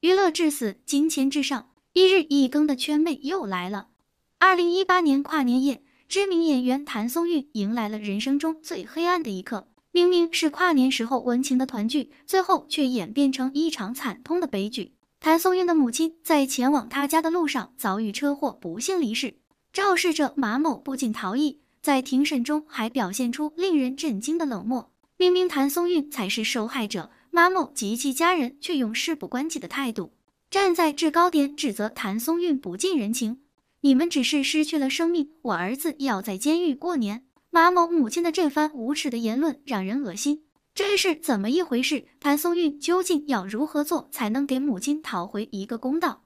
娱乐至死，金钱至上，一日一更的圈妹又来了。2018年跨年夜，知名演员谭松韵迎来了人生中最黑暗的一刻。明明是跨年时候温情的团聚，最后却演变成一场惨痛的悲剧。谭松韵的母亲在前往她家的路上遭遇车祸，不幸离世。肇事者马某不仅逃逸，在庭审中还表现出令人震惊的冷漠。明明谭松韵才是受害者，马某及其家人却用事不关己的态度站在制高点指责谭松韵不近人情。你们只是失去了生命，我儿子要在监狱过年。马某母亲的这番无耻的言论让人恶心，这是怎么一回事？谭松韵究竟要如何做才能给母亲讨回一个公道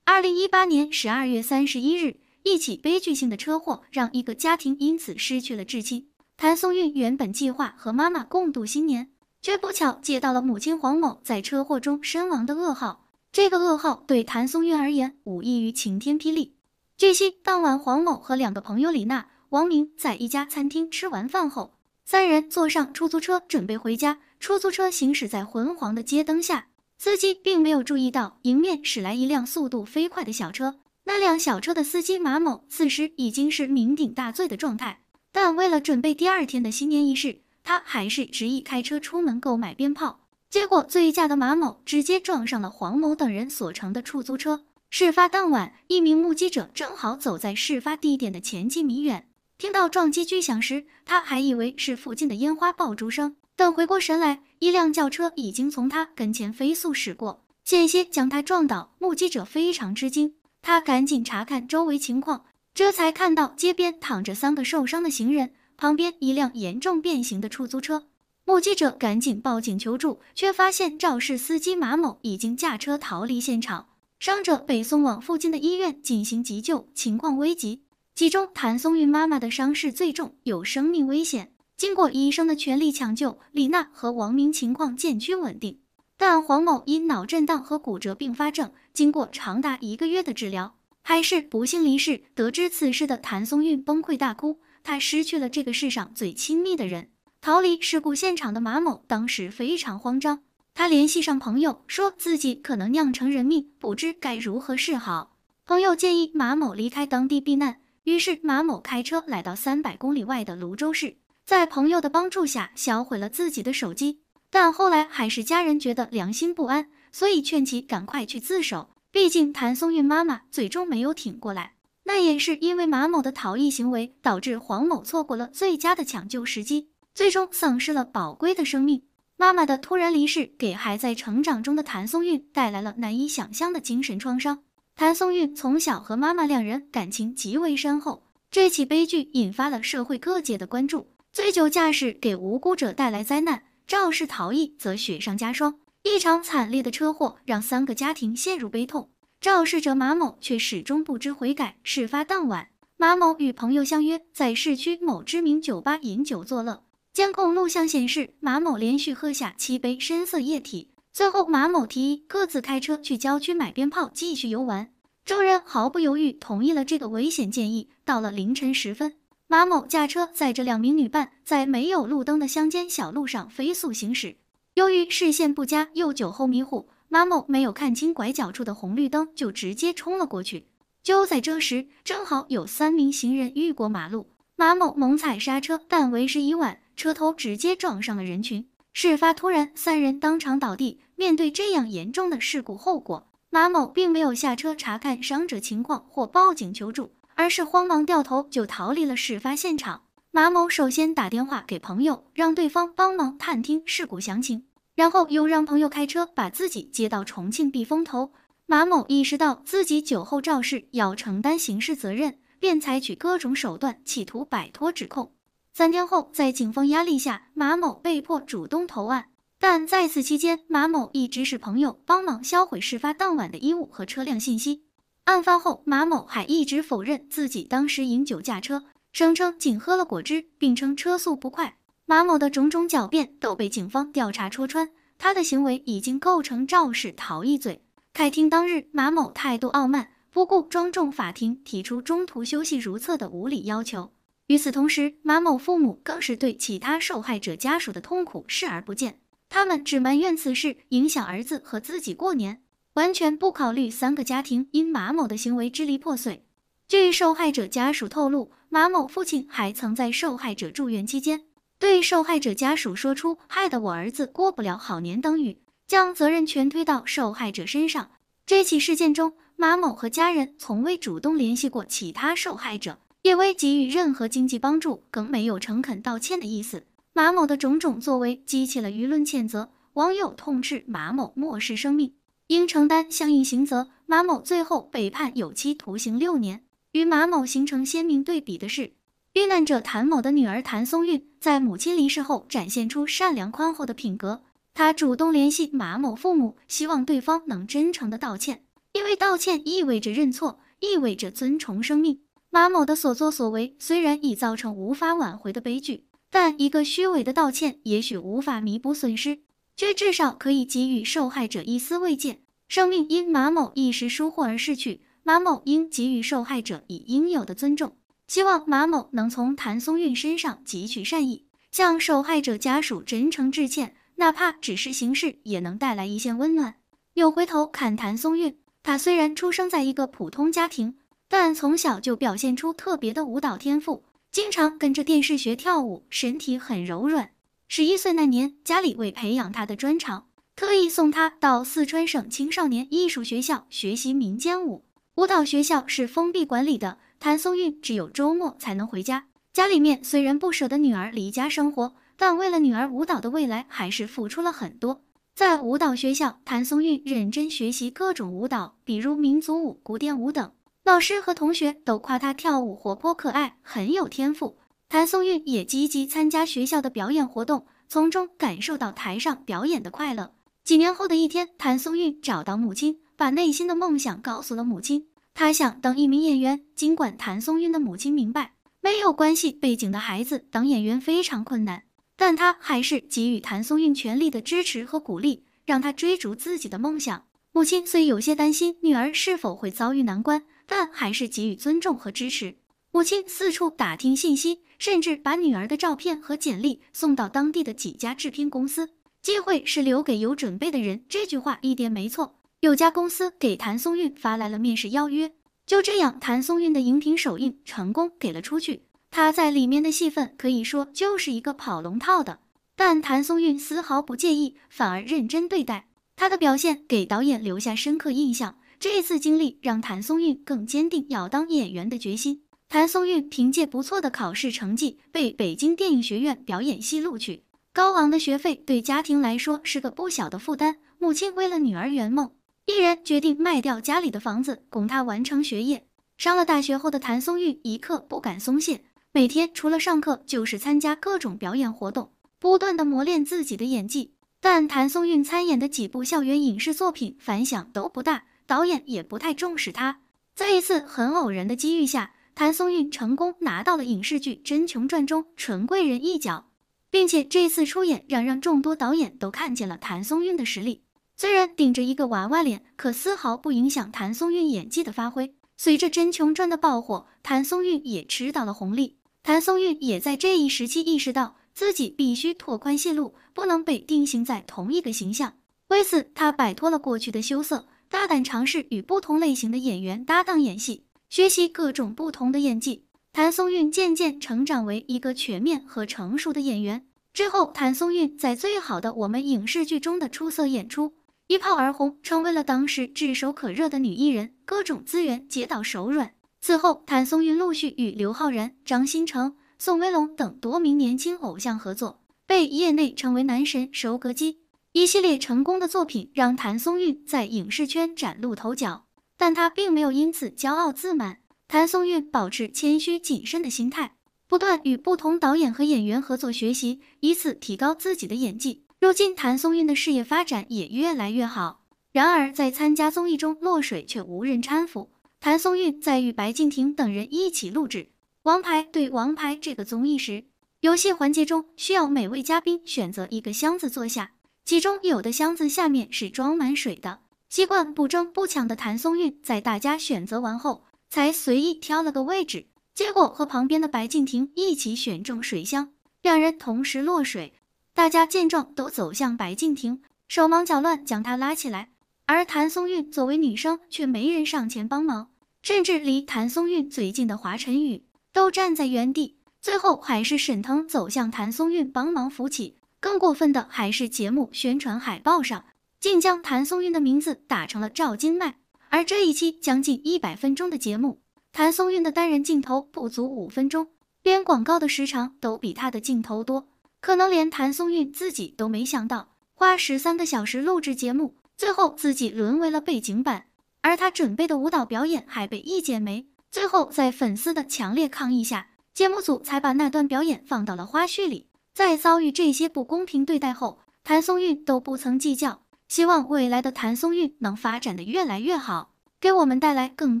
？2018年12月31日，一起悲剧性的车祸让一个家庭因此失去了至亲。谭松韵原本计划和妈妈共度新年，却不巧接到了母亲黄某在车祸中身亡的噩耗。这个噩耗对谭松韵而言无异于晴天霹雳。据悉，当晚黄某和2个朋友李娜、王明在一家餐厅吃完饭后，3人坐上出租车准备回家。出租车行驶在昏黄的街灯下，司机并没有注意到迎面驶来一辆速度飞快的小车。那辆小车的司机马某此时已经是酩酊大醉的状态，但为了准备第2天的新年仪式，他还是执意开车出门购买鞭炮。结果醉驾的马某直接撞上了黄某等人所乘的出租车。事发当晚，一名目击者正好走在事发地点的前几米远，听到撞击巨响时，他还以为是附近的烟花爆竹声。等回过神来，一辆轿车已经从他跟前飞速驶过，险些将他撞倒。目击者非常吃惊，他赶紧查看周围情况，这才看到街边躺着3个受伤的行人，旁边一辆严重变形的出租车。目击者赶紧报警求助，却发现肇事司机马某已经驾车逃离现场，伤者被送往附近的医院进行急救，情况危急。其中谭松韵妈妈的伤势最重，有生命危险。经过医生的全力抢救，李娜和王明情况渐趋稳定，但黄某因脑震荡和骨折并发症，经过长达1个月的治疗，还是不幸离世。得知此事的谭松韵崩溃大哭，她失去了这个世上最亲密的人。逃离事故现场的马某当时非常慌张，他联系上朋友，说自己可能酿成人命，不知该如何是好。朋友建议马某离开当地避难，于是马某开车来到300公里外的泸州市，在朋友的帮助下销毁了自己的手机。但后来还是家人觉得良心不安，所以劝其赶快去自首。毕竟谭松韵妈妈最终没有挺过来，那也是因为马某的逃逸行为，导致黄某错过了最佳的抢救时机，最终丧失了宝贵的生命。妈妈的突然离世给还在成长中的谭松韵带来了难以想象的精神创伤。谭松韵从小和妈妈2人感情极为深厚，这起悲剧引发了社会各界的关注。醉酒驾驶给无辜者带来灾难，肇事逃逸则雪上加霜。一场惨烈的车祸让3个家庭陷入悲痛，肇事者马某却始终不知悔改。事发当晚，马某与朋友相约在市区某知名酒吧饮酒作乐。监控录像显示，马某连续喝下7杯深色液体。最后，马某提议各自开车去郊区买鞭炮继续游玩。众人毫不犹豫同意了这个危险建议。到了凌晨时分，马某驾车载着2名女伴，在没有路灯的乡间小路上飞速行驶。由于视线不佳又酒后迷糊，马某没有看清拐角处的红绿灯，就直接冲了过去。就在这时，正好有3名行人越过马路，马某猛踩刹车，但为时已晚，车头直接撞上了人群。事发突然，3人当场倒地。面对这样严重的事故后果，马某并没有下车查看伤者情况或报警求助，而是慌忙掉头就逃离了事发现场。马某首先打电话给朋友，让对方帮忙探听事故详情，然后又让朋友开车把自己接到重庆避风头。马某意识到自己酒后肇事要承担刑事责任，便采取各种手段企图摆脱指控。3天后，在警方压力下，马某被迫主动投案。但在此期间，马某一直使朋友帮忙销毁事发当晚的衣物和车辆信息。案发后，马某还一直否认自己当时饮酒驾车，声称仅喝了果汁，并称车速不快。马某的种种狡辩都被警方调查戳穿，他的行为已经构成肇事逃逸罪。开庭当日，马某态度傲慢，不顾庄重法庭提出中途休息如厕的无理要求。与此同时，马某父母更是对其他受害者家属的痛苦视而不见，他们只埋怨此事影响儿子和自己过年。完全不考虑3个家庭因马某的行为支离破碎。据受害者家属透露，马某父亲还曾在受害者住院期间，对受害者家属说出害得我儿子过不了好年等语，将责任全推到受害者身上。这起事件中，马某和家人从未主动联系过其他受害者，也未给予任何经济帮助，更没有诚恳道歉的意思。马某的种种作为激起了舆论谴责，网友痛斥马某漠视生命，应承担相应刑责。马某最后被判有期徒刑6年。与马某形成鲜明对比的是，遇难者谭某的女儿谭松韵在母亲离世后展现出善良宽厚的品格，她主动联系马某父母，希望对方能真诚的道歉，因为道歉意味着认错，意味着尊重生命。马某的所作所为虽然已造成无法挽回的悲剧，但一个虚伪的道歉也许无法弥补损失，却至少可以给予受害者一丝慰藉。生命因马某一时疏忽而逝去，马某应给予受害者以应有的尊重，希望马某能从谭松韵身上汲取善意，向受害者家属真诚致歉，哪怕只是形式，也能带来一线温暖。又回头看谭松韵，她虽然出生在一个普通家庭，但从小就表现出特别的舞蹈天赋，经常跟着电视学跳舞，身体很柔软。11岁那年，家里为培养她的专长，特意送她到四川省青少年艺术学校学习民间舞。舞蹈学校是封闭管理的，谭松韵只有周末才能回家。家里面虽然不舍得女儿离家生活，但为了女儿舞蹈的未来，还是付出了很多。在舞蹈学校，谭松韵认真学习各种舞蹈，比如民族舞、古典舞等。老师和同学都夸她跳舞活泼可爱，很有天赋。谭松韵也积极参加学校的表演活动，从中感受到台上表演的快乐。几年后的一天，谭松韵找到母亲，把内心的梦想告诉了母亲。她想当一名演员，尽管谭松韵的母亲明白没有关系背景的孩子当演员非常困难，但她还是给予谭松韵全力的支持和鼓励，让她追逐自己的梦想。母亲虽有些担心女儿是否会遭遇难关，但还是给予尊重和支持。母亲四处打听信息，甚至把女儿的照片和简历送到当地的几家制片公司。机会是留给有准备的人，这句话一点没错。有家公司给谭松韵发来了面试邀约，就这样，谭松韵的荧屏首映成功给了出去。她在里面的戏份可以说就是一个跑龙套的，但谭松韵丝毫不介意，反而认真对待。她的表现给导演留下深刻印象。这一次经历让谭松韵更坚定要当演员的决心。谭松韵凭借不错的考试成绩，被北京电影学院表演系录取。高昂的学费对家庭来说是个不小的负担，母亲为了女儿圆梦，毅然决定卖掉家里的房子，供她完成学业。上了大学后的谭松韵一刻不敢松懈，每天除了上课就是参加各种表演活动，不断的磨练自己的演技。但谭松韵参演的几部校园影视作品反响都不大，导演也不太重视她。在一次很偶然的机遇下，谭松韵成功拿到了影视剧《真琼传》中纯贵人一角，并且这次出演让众多导演都看见了谭松韵的实力。虽然顶着一个娃娃脸，可丝毫不影响谭松韵演技的发挥。随着《真琼传》的爆火，谭松韵也吃到了红利。谭松韵也在这一时期意识到自己必须拓宽戏路，不能被定型在同一个形象。为此，他摆脱了过去的羞涩，大胆尝试与不同类型的演员搭档演戏，学习各种不同的演技。谭松韵渐渐成长为一个全面和成熟的演员。之后，谭松韵在最好的我们影视剧中的出色演出，一炮而红，成为了当时炙手可热的女艺人，各种资源接到手软。此后，谭松韵陆续与刘昊然、张新成、宋威龙等多名年轻偶像合作，被业内称为男神收割机。一系列成功的作品让谭松韵在影视圈崭露头角，但她并没有因此骄傲自满。谭松韵保持谦虚谨慎的心态，不断与不同导演和演员合作学习，以此提高自己的演技。如今，谭松韵的事业发展也越来越好。然而，在参加综艺中落水却无人搀扶。谭松韵在与白敬亭等人一起录制《王牌对王牌》这个综艺时，游戏环节中需要每位嘉宾选择一个箱子坐下，其中有的箱子下面是装满水的。习惯不争不抢的谭松韵在大家选择完后，才随意挑了个位置，结果和旁边的白敬亭一起选中水箱，两人同时落水。大家见状都走向白敬亭，手忙脚乱将他拉起来。而谭松韵作为女生却没人上前帮忙，甚至离谭松韵最近的华晨宇都站在原地，最后还是沈腾走向谭松韵帮忙扶起。更过分的还是节目宣传海报上竟将谭松韵的名字打成了赵今麦，而这一期将近100分钟的节目，谭松韵的单人镜头不足5分钟，连广告的时长都比她的镜头多，可能连谭松韵自己都没想到，花13个小时录制节目，最后自己沦为了背景板，而她准备的舞蹈表演还被一剪没，最后在粉丝的强烈抗议下，节目组才把那段表演放到了花絮里。在遭遇这些不公平对待后，谭松韵都不曾计较，希望未来的谭松韵能发展的越来越好，给我们带来更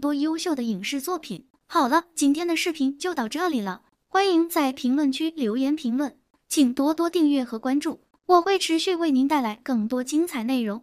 多优秀的影视作品。好了，今天的视频就到这里了，欢迎在评论区留言评论，请多多订阅和关注，我会持续为您带来更多精彩内容。